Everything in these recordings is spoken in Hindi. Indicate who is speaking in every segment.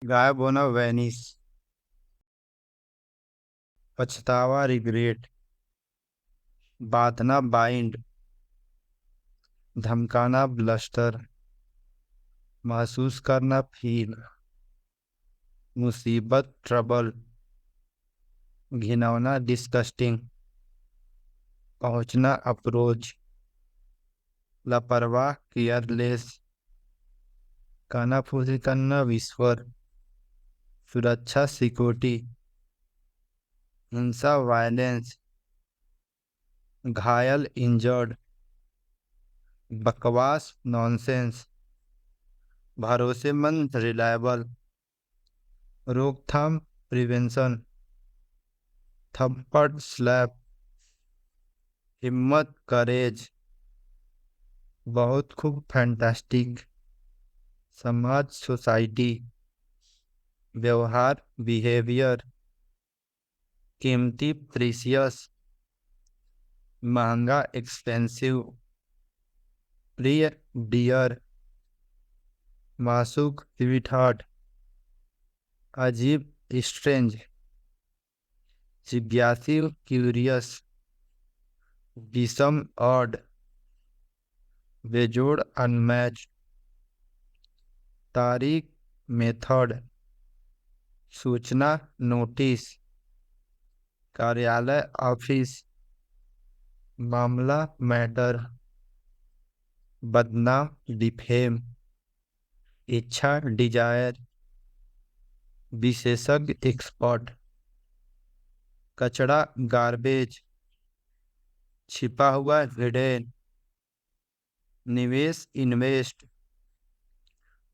Speaker 1: गायब होना वेनिस। पछतावा रिग्रेट। बांधना बाइंड। धमकाना ब्लस्टर। महसूस करना फील। मुसीबत ट्रबल। घिनौना डिस्गस्टिंग। पहुंचना अप्रोच। लापरवाह केयरलेस। कानाफूसी करना विस्फोट। सुरक्षा सिक्योरिटी। हिंसा वायलेंस। घायल इंजर्ड। बकवास नॉनसेंस। भरोसेमंद रिलायबल। रोकथाम प्रिवेंशन। थप्पड़ स्लैप। हिम्मत करेज। बहुत खूब फैंटास्टिक। समाज सोसाइटी। व्यवहार बिहेवियर। कीमती प्रीसियस। महंगा एक्सपेंसिव। प्रिय डियर। मासूक स्वीटहार्ट। अजीब स्ट्रेंज। जिज्ञासी क्यूरियस। विषम ऑड। बेजोड़ अनमैच। तारीख मेथड। सूचना नोटिस। कार्यालय ऑफिस। मामला मैटर। बदनाम डिफेम। इच्छा डिजायर। विशेषज्ञ एक्सपर्ट। कचरा गार्बेज। छिपा हुआ हिडन। निवेश इन्वेस्ट।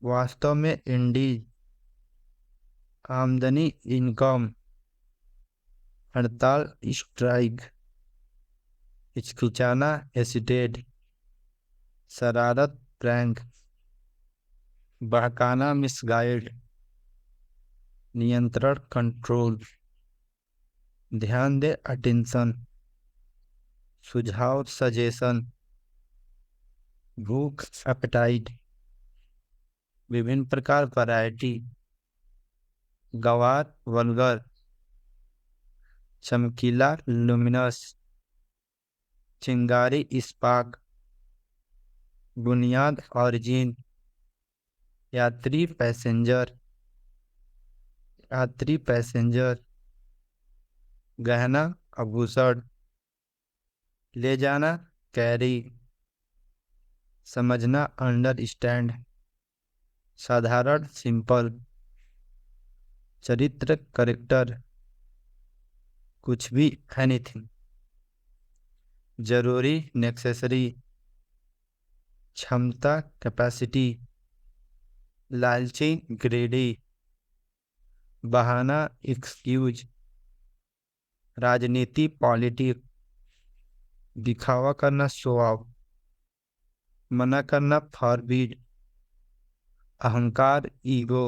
Speaker 1: वास्तव में इंडीज। आमदनी इनकम। हड़ताल स्ट्राइक। हिचकिचाना हेसिटेट। शरारत प्रैंक। बहकाना मिसगाइड। नियंत्रण कंट्रोल। ध्यान दे अटेंशन। सुझाव सजेशन। भूख एपेटाइट। विभिन्न प्रकार वैरायटी। गवार वल्गर। चमकीला लुमिनस। चिंगारी इस्पाक। बुनियाद ऑरिजिन। यात्री पैसेंजर। यात्री पैसेंजर। गहना आभूषण। ले जाना कैरी। समझना अंडरस्टैंड। साधारण सिंपल। चरित्र करेक्टर। कुछ भी एनीथिंग। जरूरी नेसेसरी। क्षमता कैपेसिटी। लालची ग्रेडी। बहाना एक्सक्यूज। राजनीति पॉलिटिक। दिखावा करना शो ऑफ। मना करना फॉरबिड। अहंकार ईगो।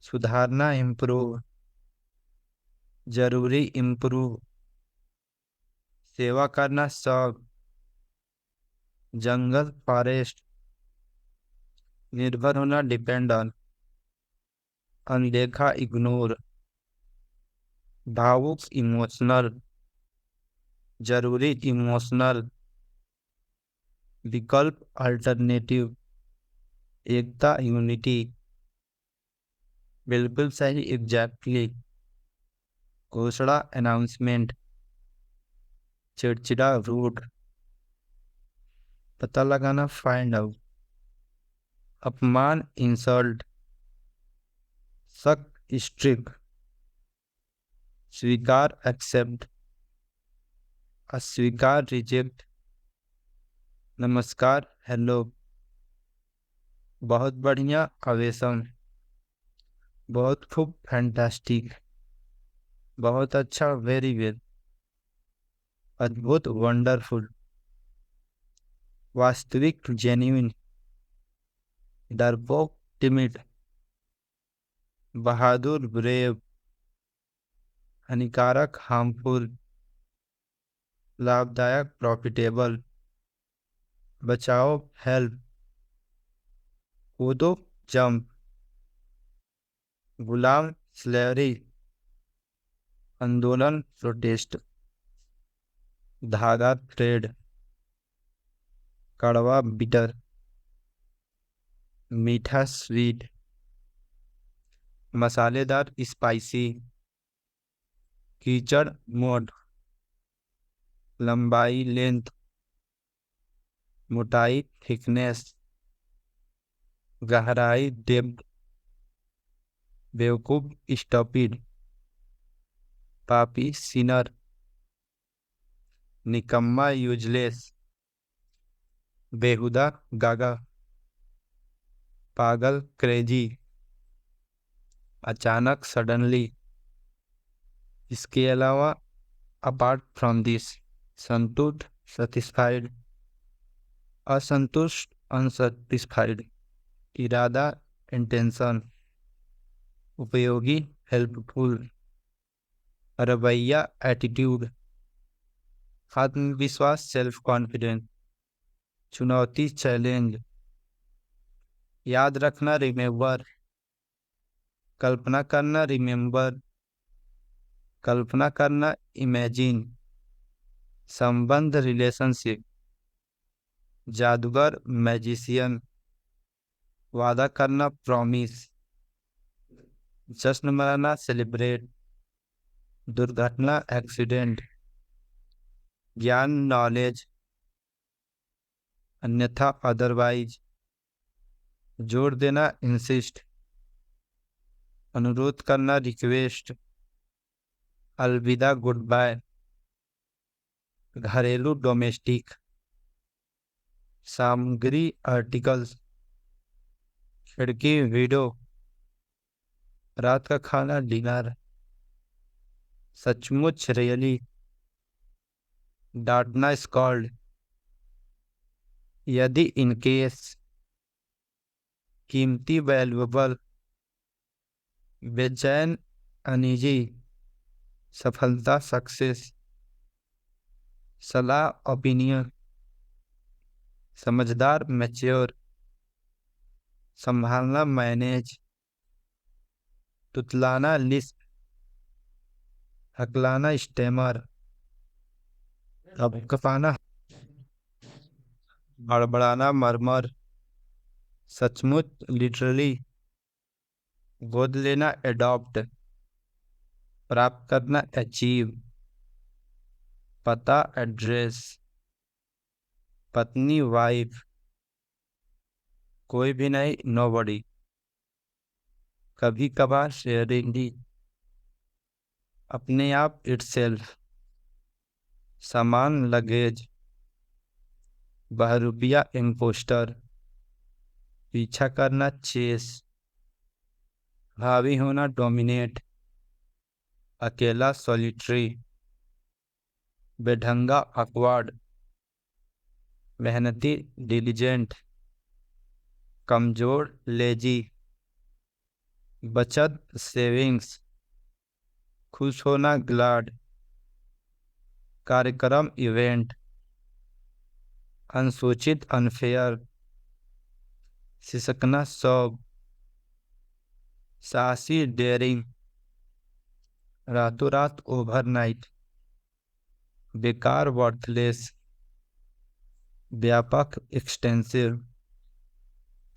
Speaker 1: सुधारना इम्प्रूव। जरूरी इम्प्रूव। सेवा करना सर्व। जंगल फॉरेस्ट। निर्भर होना डिपेंड ऑन। अनदेखा इग्नोर। भावुक इमोशनल। जरूरी इमोशनल। विकल्प अल्टरनेटिव। एकता यूनिटी। बिल्कुल सही एग्जैक्टली। घोषणा अनाउंसमेंट। चिड़चिड़ा रूट। पता लगाना फाइंड आउट। अपमान इंसल्ट। शक स्ट्रिक। स्वीकार एक्सेप्ट। अस्वीकार रिजेक्ट। नमस्कार हेलो। बहुत बढ़िया अवेशम। बहुत खूब फैंटास्टिक। बहुत अच्छा वेरी वेल। अद्भुत वंडरफुल। वास्तविक जेन्युइन। डरपोक टिमिड। बहादुर ब्रेव। हानिकारक हार्मफुल। लाभदायक प्रॉफिटेबल। बचाओ हेल्प। कूदो जंप। गुलाम स्लेवरी आंदोलन प्रोटेस्ट। धागा थ्रेड। कड़वा बिटर। मीठा स्वीट। मसालेदार स्पाइसी। कीचड़ मोड। लंबाई लेंथ। मोटाई थिकनेस। गहराई डेप्थ। बेवकूफ स्टूपिड। पापी सिनर। निकम्मा यूजलेस। बेहुदा गागा। पागल क्रेजी। अचानक सडनली। इसके अलावा अपार्ट फ्रॉम दिस। संतुष्ट सेटिस्फाइड। असंतुष्ट अनसेटिस्फाइड। इरादा इंटेंशन। उपयोगी हेल्पफुल। रवैया एटीट्यूड। आत्मविश्वास सेल्फ कॉन्फिडेंस। चुनौती चैलेंज। याद रखना रिमेम्बर। कल्पना करना रिमेम्बर। कल्पना करना इमेजिन। संबंध रिलेशनशिप। जादूगर मैजिशियन। वादा करना प्रॉमिस। जश्न मनाना सेलिब्रेट। दुर्घटना एक्सीडेंट। ज्ञान नॉलेज। अन्यथा अदरवाइज। जोर देना इंसिस्ट। अनुरोध करना रिक्वेस्ट। अलविदा गुड बाय। घरेलू डोमेस्टिक। सामग्री आर्टिकल्स। खिड़की विडो। रात का खाना डिनर। सचमुच रियली। डांटना स्कॉल्ड। यदि इनकेस। कीमती वैल्यूएबल। बेचैन अनईजी। सफलता सक्सेस। सलाह ओपिनियन। समझदार मैच्योर। संभालना मैनेज। तुतलाना लिस्ट। हकलाना स्टेमर। कपाना हड़बड़ाना मरमर। सचमुच लिटरली। गोद लेना एडॉप्ट। प्राप्त करना अचीव। पता एड्रेस। पत्नी वाइफ। कोई भी नहीं नोबडी। कभी कभार शेयरिंगली। अपने आप इटसेल्फ। सामान लगेज। बहरूपिया इम्पोस्टर। पीछा करना चेस। हावी होना डोमिनेट। अकेला सॉलिटरी। बेढंगा अकवर्ड। मेहनती डिलीजेंट। कमजोर लेजी। बचत सेविंग्स। खुश होना ग्लाड। कार्यक्रम इवेंट। अनुसूचित अनफेयर। सिसकना सौग। साहसी डेयरिंग। रातों रात ओवरनाइट। बेकार वर्थलेस। व्यापक एक्सटेंसिव।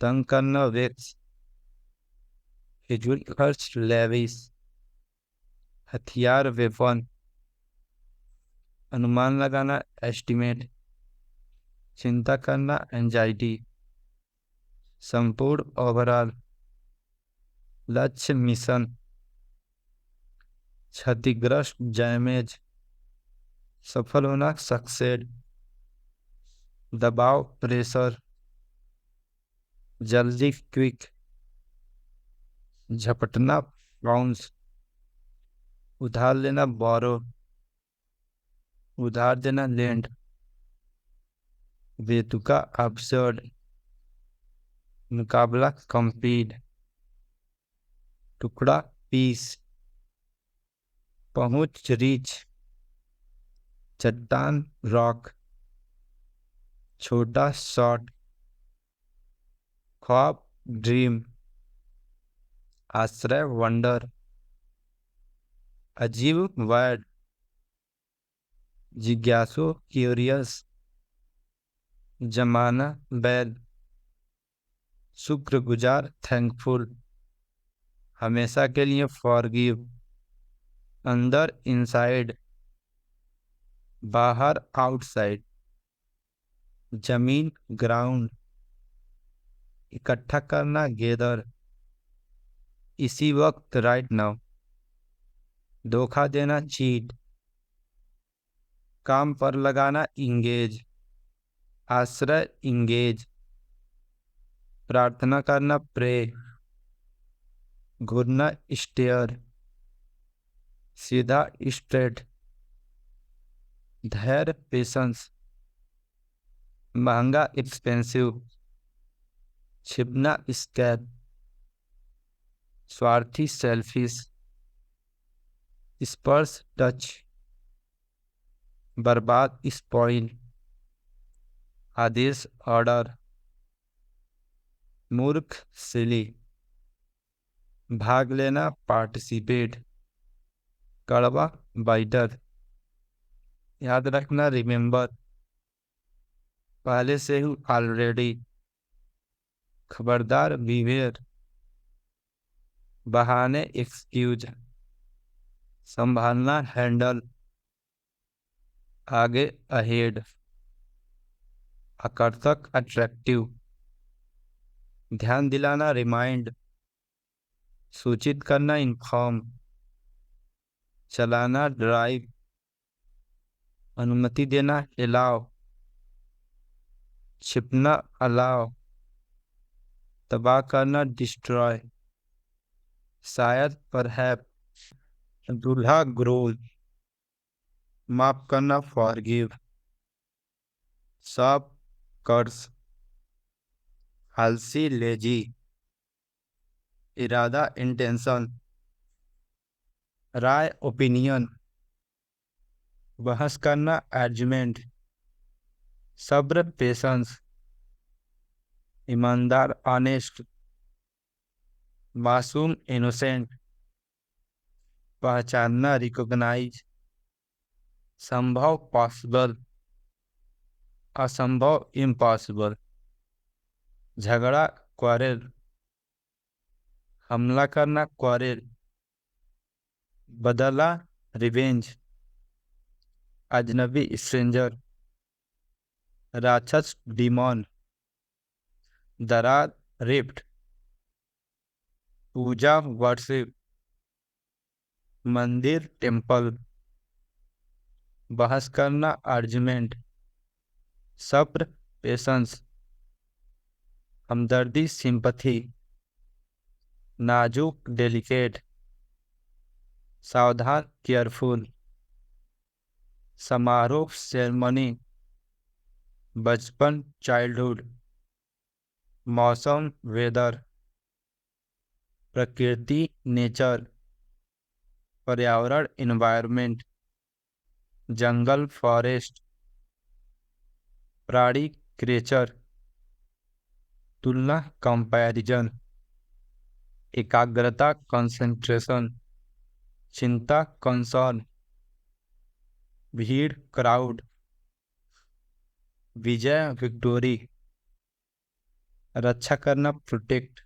Speaker 1: तंग करना वेक्स। फिजूल खर्च लेविस। हथियार वेपन। अनुमान लगाना एस्टिमेट। चिंता करना एंजाइटी। संपूर्ण ओवरऑल। लक्ष्य मिशन। क्षतिग्रस्त डैमेज। सफल होना सक्सेड। दबाव प्रेशर। जल्दी क्विक। झपटना बाउंस। उधार लेना बोरो। उधार देना लेंड। बेतुका absurd। मुकाबला compete। टुकड़ा पीस। पहुंच रीच। चट्टान रॉक। छोटा शॉट। ख्वाब ड्रीम। आश्रय वंडर, अजीब वर्ड, जिज्ञासु क्यूरियस, जमाना बैल, शुक्रगुजार थैंकफुल, हमेशा के लिए फॉरगिव, अंदर इनसाइड, बाहर आउटसाइड, जमीन ग्राउंड, इकट्ठा करना गेदर, इसी वक्त राइट नाउ, धोखा देना चीट, काम पर लगाना इंगेज, आश्रय इंगेज, प्रार्थना करना प्रे, घूरना स्टेयर, सीधा स्ट्रेट, धैर्य पेशेंस, महंगा एक्सपेंसिव, छिपना स्कैप, स्वार्थी सेल्फिश, स्पर्श टच, बर्बाद स्पॉइल, आदेश ऑर्डर, मूर्ख सिली, भाग लेना पार्टिसिपेट, कड़वा बाइटर, याद रखना रिमेंबर, पहले से ही ऑलरेडी, खबरदार बीवेयर, बहाने एक्सक्यूज, संभालना हैंडल, आगे अहेड, आकर्षक अट्रैक्टिव, ध्यान दिलाना रिमाइंड, सूचित करना इन्फॉर्म, चलाना ड्राइव, अनुमति देना अलाउ, छिपना अलाउ, तबाह करना डिस्ट्रॉय, शायद परहैप, दूल्हा ग्रोल, माफ करना फॉरगिव, सब कर्स, आलसी लेजी, इरादा इंटेंशन, राय ओपिनियन, बहस करना आर्ग्यूमेंट, सब्र पेशेंस, ईमानदार ऑनेस्ट, मासूम इनोसेंट, पहचानना रिकॉग्नाइज, संभव पॉसिबल, असंभव इम्पॉसिबल, झगड़ा क्वारेल, हमला करना क्वारेल, बदला रिवेंज, अजनबी स्ट्रेंजर, राक्षस डीमॉन, दरार रिफ्ट, पूजा वर्शिप, मंदिर टेम्पल, बहस करना आर्ग्यूमेंट, सब्र पेशेंस, हमदर्दी सिंपथी, नाजुक डेलिकेट, सावधान केयरफुल, समारोह सेरेमनी, बचपन चाइल्डहुड, मौसम वेदर, प्रकृति नेचर, पर्यावरण इन्वायरमेंट, जंगल फॉरेस्ट, प्राणी क्रिएचर, तुलना कंपैरिजन, एकाग्रता कंसंट्रेशन, चिंता कंसर्न, भीड़ क्राउड, विजय विक्टोरी, रक्षा करना प्रोटेक्ट,